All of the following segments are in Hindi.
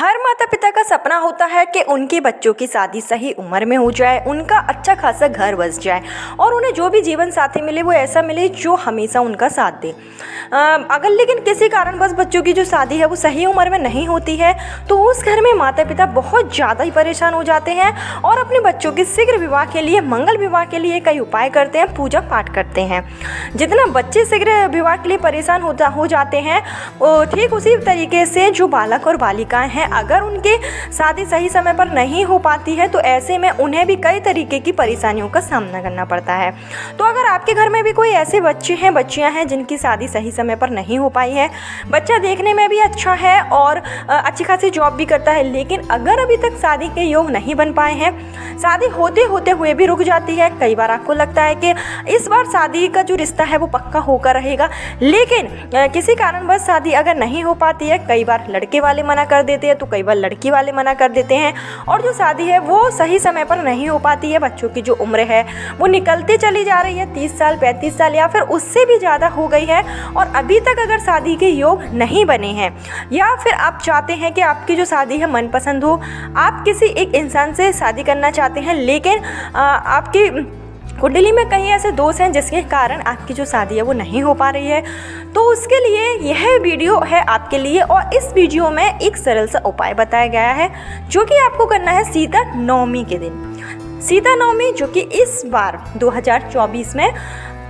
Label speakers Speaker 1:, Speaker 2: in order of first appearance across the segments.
Speaker 1: हर माता पिता का सपना होता है कि उनके बच्चों की शादी सही उम्र में हो जाए, उनका अच्छा खासा घर बस जाए और उन्हें जो भी जीवन साथी मिले वो ऐसा मिले जो हमेशा उनका साथ दे। अगर लेकिन किसी कारणवश बच्चों की जो शादी है वो सही उम्र में नहीं होती है तो उस घर में माता पिता बहुत ज़्यादा ही परेशान हो जाते हैं और अपने बच्चों के शीघ्र विवाह के लिए, मंगल विवाह के लिए कई उपाय करते हैं, पूजा पाठ करते हैं। जितना बच्चे शीघ्र विवाह के लिए परेशान हो जाते हैं ठीक उसी तरीके से जो बालक और बालिकाएं हैं, अगर उनके शादी सही समय पर नहीं हो पाती है तो ऐसे में उन्हें भी कई तरीके की परेशानियों का सामना करना पड़ता है। तो अगर आपके घर में भी कोई ऐसे बच्चे हैं, बच्चियां हैं जिनकी शादी सही समय पर नहीं हो पाई है, बच्चा देखने में भी अच्छा है और अच्छी खासी जॉब भी करता है, लेकिन अगर अभी तक शादी के योग नहीं बन पाए हैं, शादी होते होते हुए भी रुक जाती है, कई बार आपको लगता है कि इस बार शादी का जो रिश्ता है वो पक्का होकर रहेगा, लेकिन किसी कारणवश शादी अगर नहीं हो पाती है, कई बार लड़के वाले मना कर देते हैं तो कई बार लड़की वाले मना कर देते हैं और जो शादी है वो सही समय पर नहीं हो पाती है, बच्चों की जो उम्र है वो निकलती चली जा रही है, 30 साल 35 साल या फिर उससे भी ज़्यादा हो गई है और अभी तक अगर शादी के योग नहीं बने हैं या फिर आप चाहते हैं कि आपकी जो शादी है मनपसंद हो, आप किसी एक इंसान से शादी करना चाहते हैं लेकिन आपकी कुंडली में कहीं ऐसे दोष हैं जिसके कारण आपकी जो शादी है वो नहीं हो पा रही है, तो उसके लिए यह वीडियो है आपके लिए। और इस वीडियो में एक सरल सा उपाय बताया गया है जो कि आपको करना है सीता नवमी के दिन। सीता नवमी जो कि इस बार 2024 में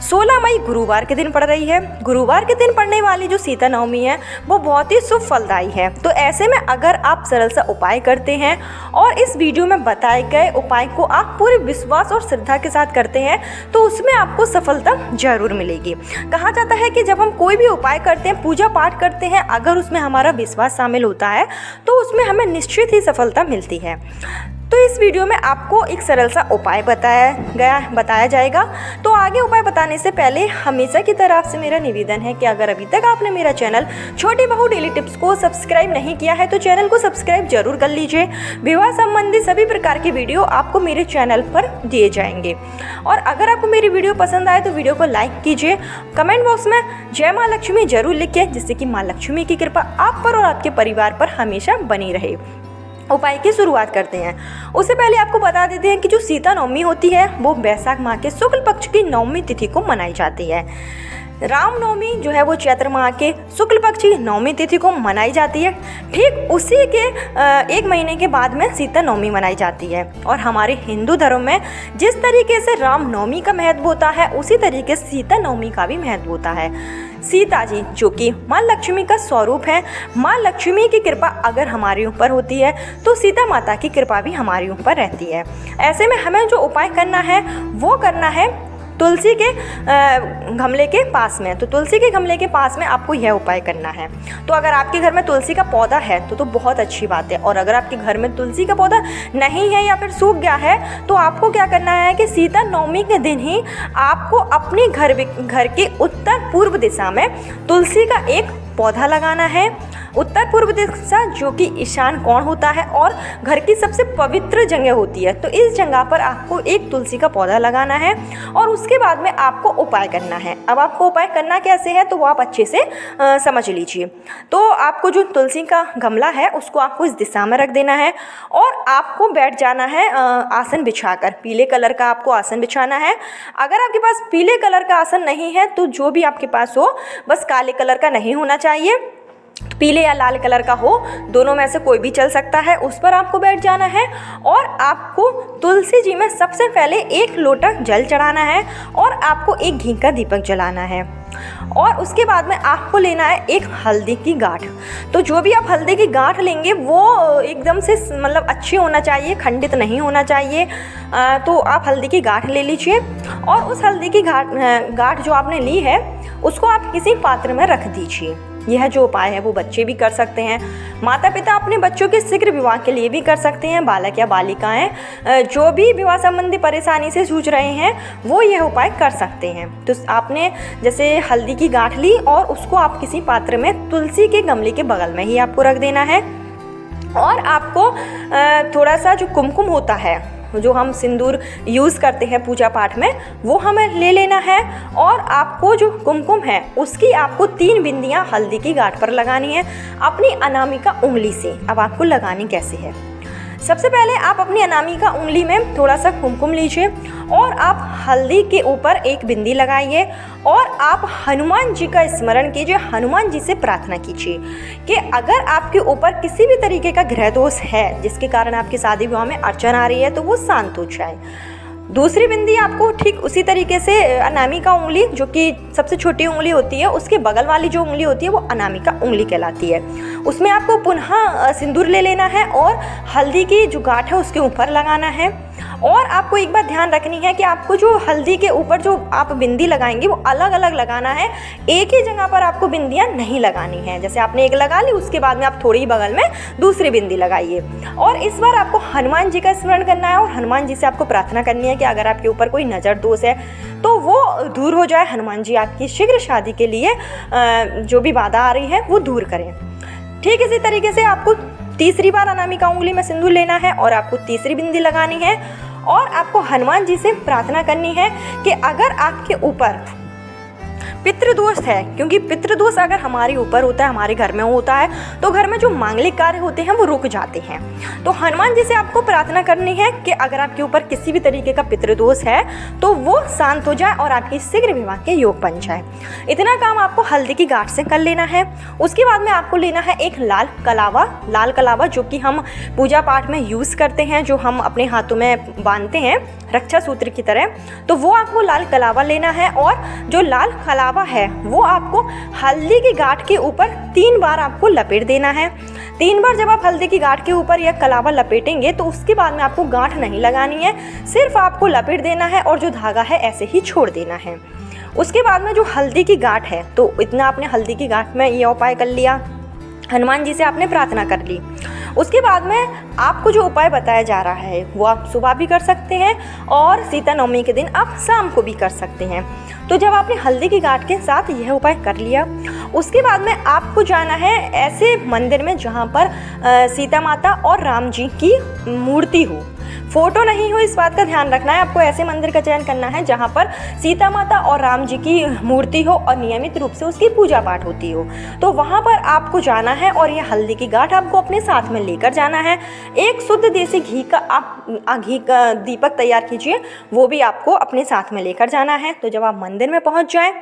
Speaker 1: 16 मई गुरुवार के दिन पड़ रही है। गुरुवार के दिन पड़ने वाली जो सीता नवमी है वो बहुत ही शुभ फलदायी है। तो ऐसे में अगर आप सरल सा उपाय करते हैं और इस वीडियो में बताए गए उपाय को आप पूरे विश्वास और श्रद्धा के साथ करते हैं तो उसमें आपको सफलता जरूर मिलेगी। कहा जाता है कि जब हम कोई भी उपाय करते हैं, पूजा पाठ करते हैं, अगर उसमें हमारा विश्वास शामिल होता है तो उसमें हमें निश्चित ही सफलता मिलती है। तो इस वीडियो में आपको एक सरल सा उपाय बताया जाएगा। तो आगे उपाय बताने से पहले हमेशा की तरह आपसे मेरा निवेदन है कि अगर अभी तक आपने मेरा चैनल छोटी बहू डेली टिप्स को सब्सक्राइब नहीं किया है तो चैनल को सब्सक्राइब जरूर कर लीजिए। विवाह संबंधी सभी प्रकार की वीडियो आपको मेरे चैनल पर दिए जाएंगे। और अगर आपको मेरी वीडियो पसंद आए तो वीडियो को लाइक कीजिए, कमेंट बॉक्स में जय माँ लक्ष्मी जरूर लिखिए, जिससे कि माँ लक्ष्मी की कृपा आप पर और आपके परिवार पर हमेशा बनी रहे। उपाय की शुरुआत करते हैं। उससे पहले आपको बता देते हैं कि जो सीता नवमी होती है वो बैसाख माह के शुक्ल पक्ष की नवमी तिथि को मनाई जाती है। रामनवमी जो है वो चैत्र माह के शुक्ल पक्ष की नवमी तिथि को मनाई जाती है। ठीक उसी के एक महीने के बाद में सीता नवमी मनाई जाती है। और हमारे हिंदू धर्म में जिस तरीके से रामनवमी का महत्व होता है उसी तरीके से सीता नवमी का भी महत्व होता है। सीता जी जो कि माँ लक्ष्मी का स्वरूप है, माँ लक्ष्मी की कृपा अगर हमारे ऊपर होती है तो सीता माता की कृपा भी हमारे ऊपर रहती है। ऐसे में हमें जो उपाय करना है वो करना है तुलसी के गमले के पास में। तो तुलसी के गमले के पास में आपको यह उपाय करना है। तो अगर आपके घर में तुलसी का पौधा है तो बहुत अच्छी बात है, और अगर आपके घर में तुलसी का पौधा नहीं है या फिर सूख गया है तो आपको क्या करना है कि सीता नवमी के दिन ही आपको अपने घर के उत्तर पूर्व दिशा में तुलसी का एक पौधा लगाना है। उत्तर पूर्व दिशा जो कि ईशान कोण होता है और घर की सबसे पवित्र जगह होती है, तो इस जगह पर आपको एक तुलसी का पौधा लगाना है और उसके बाद में आपको उपाय करना है। अब आपको उपाय करना कैसे है तो वो आप अच्छे से समझ लीजिए। तो आपको जो तुलसी का गमला है उसको आपको इस दिशा में रख देना है और आपको बैठ जाना है आसन बिछाकर। पीले कलर का आपको आसन बिछाना है। अगर आपके पास पीले कलर का आसन नहीं है तो जो भी आपके पास हो, बस काले कलर का नहीं होना चाहिए, पीले या लाल कलर का हो, दोनों में से कोई भी चल सकता है, उस पर आपको बैठ जाना है। और आपको तुलसी जी में सबसे पहले एक लोटा जल चढ़ाना है और आपको एक घी का दीपक जलाना है। और उसके बाद में आपको लेना है एक हल्दी की गांठ। तो जो भी आप हल्दी की गांठ लेंगे वो एकदम से मतलब अच्छी होना चाहिए, खंडित नहीं होना चाहिए। तो आप हल्दी की गांठ ले लीजिए और उस हल्दी की गांठ जो आपने ली है उसको आप किसी पात्र में रख दीजिए। यह जो उपाय है वो बच्चे भी कर सकते हैं, माता पिता अपने बच्चों के शीघ्र विवाह के लिए भी कर सकते हैं। बालक या बालिकाएं जो भी विवाह संबंधी परेशानी से जूझ रहे हैं वो यह उपाय कर सकते हैं। तो आपने जैसे हल्दी की गांठ ली और उसको आप किसी पात्र में तुलसी के गमले के बगल में ही आपको रख देना है और आपको थोड़ा सा जो कुमकुम होता है जो हम सिंदूर यूज़ करते हैं पूजा पाठ में, वो हमें ले लेना है। और आपको जो कुमकुम है उसकी आपको 3 बिंदियाँ हल्दी की गांठ पर लगानी है अपनी अनामिका उंगली से। अब आपको लगानी कैसे है? सबसे पहले आप अपनी अनामिका उंगली में थोड़ा सा कुमकुम लीजिए और आप हल्दी के ऊपर एक बिंदी लगाइए और आप हनुमान जी का स्मरण कीजिए, हनुमान जी से प्रार्थना कीजिए कि अगर आपके ऊपर किसी भी तरीके का ग्रह दोष है जिसके कारण आपकी शादी विवाह में अड़चन आ रही है तो वो शांत हो जाए। दूसरी बिंदी आपको ठीक उसी तरीके से अनामिका उंगली, जो कि सबसे छोटी उंगली होती है, उसके बगल वाली जो उंगली होती है वो अनामिका उंगली कहलाती है, उसमें आपको पुनः सिंदूर ले लेना है और हल्दी की जो गांठ है उसके ऊपर लगाना है। और आपको एक बात ध्यान रखनी है कि आपको जो हल्दी के ऊपर जो आप बिंदी लगाएंगे वो अलग अलग लगाना है, एक ही जगह पर आपको बिंदियां नहीं लगानी है। जैसे आपने एक लगा ली, उसके बाद में आप थोड़ी ही बगल में दूसरी बिंदी लगाइए। और इस बार आपको हनुमान जी का स्मरण करना है और हनुमान जी से आपको प्रार्थना करनी है कि अगर आपके ऊपर कोई नज़र दोष है तो वो दूर हो जाए, हनुमान जी आपकी शीघ्र शादी के लिए जो भी बाधा आ रही है वो दूर करें। ठीक इसी तरीके से आपको तीसरी बार अनामिका उंगली में सिंदूर लेना है और आपको तीसरी बिंदी लगानी है और आपको हनुमान जी से प्रार्थना करनी है कि अगर आपके ऊपर पितृदोष है, क्योंकि पितृदोष अगर हमारे ऊपर होता है, हमारे घर में होता है, तो घर में जो मांगलिक कार्य होते हैं वो रुक जाते हैं। तो हनुमान जी से आपको प्रार्थना करनी है कि अगर आपके ऊपर किसी भी तरीके का पितृदोष है तो वो शांत हो जाए और आपकी शीघ्र विवाह के योग बन जाए। इतना काम आपको हल्दी की गांठ से कर लेना है। उसके बाद में आपको लेना है एक लाल कलावा जो कि हम पूजा पाठ में यूज़ करते हैं, जो हम अपने हाथों में बांधते हैं रक्षा सूत्र की तरह, तो वो आपको लाल कलावा लेना है। और जो लाल कलावा है वो आपको हल्दी की गांठ के ऊपर 3 बार आपको लपेट देना है। 3 बार जब आप हल्दी की गांठ के ऊपर यह कलावा लपेटेंगे तो उसके बाद में आपको गांठ नहीं लगानी है, सिर्फ आपको लपेट देना है और जो धागा है ऐसे ही छोड़ देना है। उसके बाद में जो हल्दी की गांठ है, तो इतना आपने हल्दी की गांठ में यह उपाय कर लिया, हनुमान जी से आपने प्रार्थना कर ली। उसके बाद में आपको जो उपाय बताया जा रहा है वो आप सुबह भी कर सकते हैं और सीता नवमी के दिन आप शाम को भी कर सकते हैं। तो जब आपने हल्दी की गांठ के साथ यह उपाय कर लिया, उसके बाद में आपको जाना है ऐसे मंदिर में जहाँ पर सीता माता और राम जी की मूर्ति हो, फोटो नहीं हो, इस बात का ध्यान रखना है। आपको ऐसे मंदिर का चयन करना है जहाँ पर सीता माता और राम जी की मूर्ति हो और नियमित रूप से उसकी पूजा पाठ होती हो, तो वहाँ पर आपको जाना है और ये हल्दी की गांठ आपको अपने साथ में लेकर जाना है। एक शुद्ध देसी घी का दीपक तैयार कीजिए, वो भी आपको अपने साथ में लेकर जाना है। तो जब आप मंदिर में पहुँच जाएँ,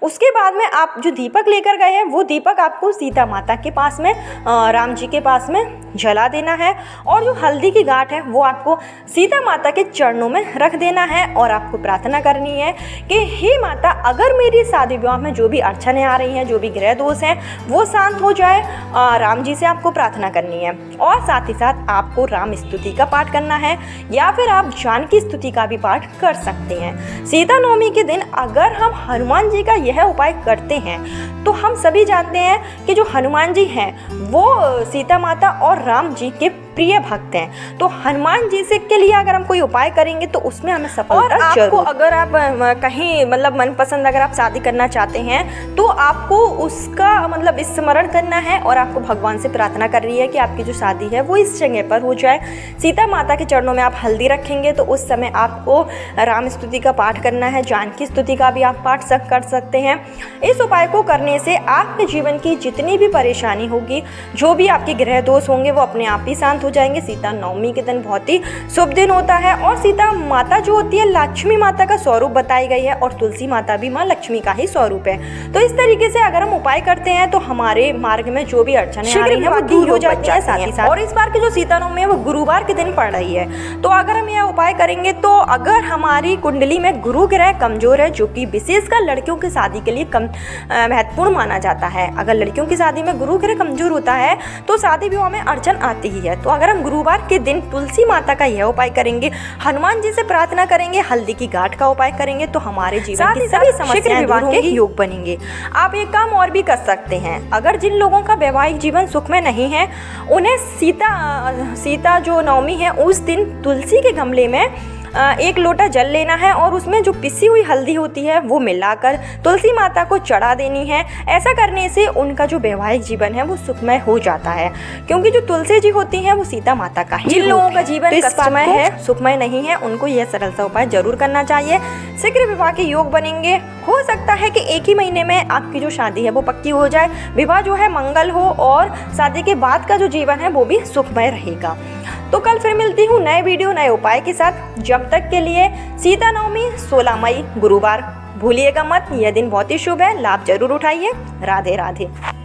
Speaker 1: उसके बाद में आप जो दीपक लेकर गए हैं वो दीपक आपको सीता माता के पास में, राम जी के पास में जला देना है और जो हल्दी की गांठ है वो आपको सीता माता के चरणों में रख देना है और आपको प्रार्थना करनी है कि हे माता, अगर मेरी शादी विवाह में जो भी अड़चनें आ रही हैं, जो भी ग्रह दोष हैं, वो शांत हो जाए। राम जी से आपको प्रार्थना करनी है और साथ ही साथ आपको राम स्तुति का पाठ करना है या फिर आप जानकी स्तुति का भी पाठ कर सकते हैं। सीता नवमी के दिन अगर हम हनुमान जी का यह उपाय करते हैं तो हम सभी जानते हैं कि जो हनुमान जी हैं वो सीता माता और राम जी के प्रिय भक्त हैं। तो हनुमान जी से के लिए अगर हम कोई उपाय करेंगे तो उसमें हमें सफलता आपको अगर आप कहीं मतलब मनपसंद अगर आप शादी करना चाहते हैं तो आपको उसका मतलब स्मरण करना है और आपको भगवान से प्रार्थना कर रही है कि आपकी जो शादी है वो इस जगह पर हो जाए। सीता माता के चरणों में आप हल्दी रखेंगे तो उस समय आपको राम स्तुति का पाठ करना है, जानकी स्तुति का भी आप पाठ कर सकते हैं। इस उपाय को करने से आपके जीवन की जितनी भी परेशानी होगी, जो भी आपके ग्रह दोष होंगे, वो अपने आप ही शांत हो जाएंगे। सीता नवमी के दिन बहुत ही शुभ दिन होता है और सीता माता जो होती है लक्ष्मी माता का स्वरूप बताई गई है और तुलसी माता भी माँ लक्ष्मी का ही स्वरूप है। तो इस तरीके से अगर हम उपाय करते हैं तो हमारे मार्ग में जो भी अड़चनें आ रही हैं वो दूर हो जाती है साथ ही साथ। और इस बार की जो सीता नवमी है वो गुरुवार के दिन पड़ रही है, तो अगर हम यह उपाय करेंगे तो अगर हमारी कुंडली में गुरु ग्रह कमजोर है, जो कि विशेषकर लड़कियों की शादी के लिए कम महत्वपूर्ण माना जाता है, अगर लड़कियों की शादी में गुरु ग्रह कमजोर होता है तो शादी विवाह में अड़चन आती ही है। तो अगर हम गुरुवार के दिन तुलसी माता का यह उपाय करेंगे, हनुमान जी से प्रार्थना करेंगे, हल्दी की गांठ का उपाय करेंगे तो हमारे जीवन की सभी समस्याएं विवाह के योग बनेंगे। आप एक काम और भी कर सकते हैं, अगर जिन लोगों का वैवाहिक जीवन सुखमय नहीं है उन्हें सीता जो नवमी है उस दिन तुलसी के गमले में एक लोटा जल लेना है और उसमें जो पिसी हुई हल्दी होती है वो मिलाकर तुलसी माता को चढ़ा देनी है। ऐसा करने से उनका जो वैवाहिक जीवन है वो सुखमय हो जाता है, क्योंकि जो तुलसी जी होती हैं वो सीता माता का ही। जिन लोगों का जीवन कष्टमय है, सुखमय नहीं है, उनको यह सरल सा उपाय जरूर करना चाहिए। शीघ्र विवाह के योग बनेंगे। हो सकता है कि एक ही महीने में आपकी जो शादी है वो पक्की हो जाए, विवाह जो है मंगल हो और शादी के बाद का जो जीवन है वो भी सुखमय रहेगा। तो कल फिर मिलती हूँ नए वीडियो नए उपाय के साथ। जब तक के लिए सीता नवमी 16 मई गुरुवार भूलिएगा मत, यह दिन बहुत ही शुभ है, लाभ जरूर उठाइए। राधे राधे।